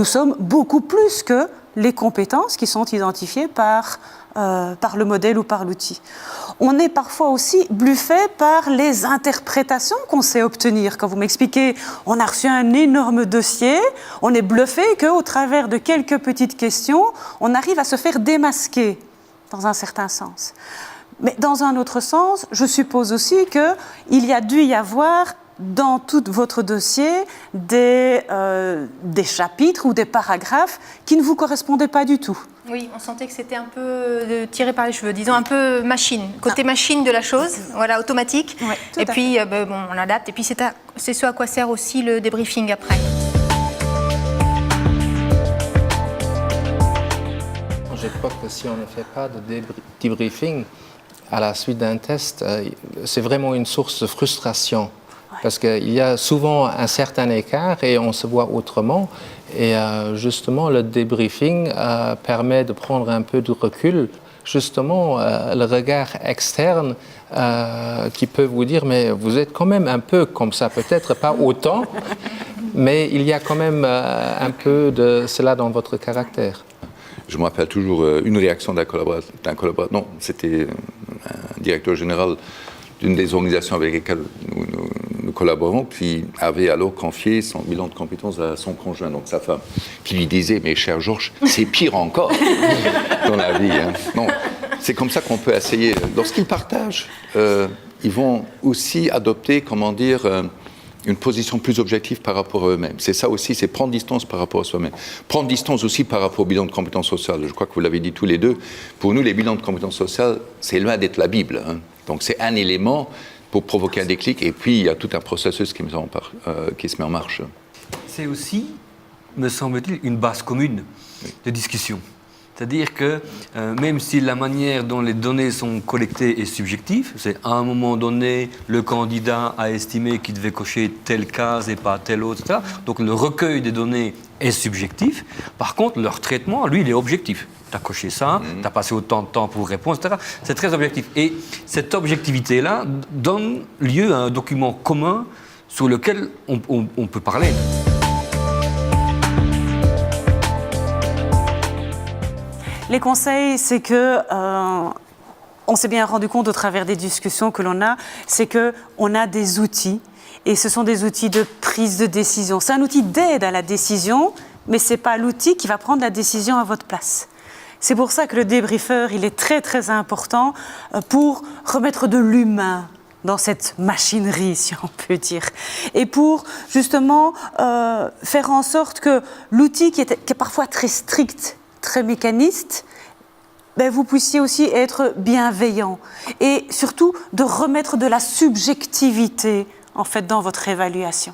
nous sommes beaucoup plus que les compétences qui sont identifiées par le modèle ou par l'outil. On est parfois aussi bluffé par les interprétations qu'on sait obtenir. Quand vous m'expliquez, on a reçu un énorme dossier, on est bluffé qu'au travers de quelques petites questions, on arrive à se faire démasquer, dans un certain sens. Mais dans un autre sens, je suppose aussi qu'il y a dû y avoir dans tout votre dossier des chapitres ou des paragraphes qui ne vous correspondaient pas du tout. Oui, on sentait que c'était un peu tiré par les cheveux, disons un peu machine, côté machine de la chose, voilà, automatique. Ouais, et puis, bon, on adapte. Et puis, c'est ce à quoi sert aussi le débriefing après. Je crois que si on ne fait pas de débriefing à la suite d'un test, c'est vraiment une source de frustration. Parce qu'il y a souvent un certain écart et on se voit autrement. Et justement, le débriefing permet de prendre un peu de recul. Justement, le regard externe qui peut vous dire « mais vous êtes quand même un peu comme ça, peut-être pas autant, mais il y a quand même un peu de cela dans votre caractère ». Je me rappelle toujours une réaction d'un collaborateur. Non, c'était un directeur général d'une des organisations avec lesquelles nous collaborons, qui avait alors confié son bilan de compétences à son conjoint, donc sa femme, qui lui disait « mais cher Georges, c'est pire encore dans la vie. Hein. » Non, c'est comme ça qu'on peut essayer. Lorsqu'ils partagent, ils vont aussi adopter, comment dire, une position plus objective par rapport à eux-mêmes. C'est ça aussi, c'est prendre distance par rapport à soi-même. Prendre distance aussi par rapport au bilan de compétences sociales. Je crois que vous l'avez dit tous les deux. Pour nous, les bilans de compétences sociales, c'est loin d'être la Bible. Hein. Donc c'est un élément pour provoquer un déclic, et puis il y a tout un processus qui se met en marche. C'est aussi, me semble-t-il, une base commune de discussion. C'est-à-dire que même si la manière dont les données sont collectées est subjective, c'est à un moment donné, le candidat a estimé qu'il devait cocher telle case et pas telle autre, etc. Donc le recueil des données est subjectif. Par contre, leur traitement, lui, il est objectif. Tu as coché ça, tu as passé autant de temps pour répondre, etc. C'est très objectif. Et cette objectivité-là donne lieu à un document commun sur lequel on peut parler. Les conseils, c'est que, on s'est bien rendu compte au travers des discussions que l'on a, c'est qu'on a des outils, et ce sont des outils de prise de décision. C'est un outil d'aide à la décision, mais ce n'est pas l'outil qui va prendre la décision à votre place. C'est pour ça que le débriefeur, il est très très important pour remettre de l'humain dans cette machinerie, si on peut dire. Et pour justement faire en sorte que l'outil qui est parfois très strict, très mécaniste, ben vous puissiez aussi être bienveillant. Et surtout de remettre de la subjectivité en fait, dans votre évaluation.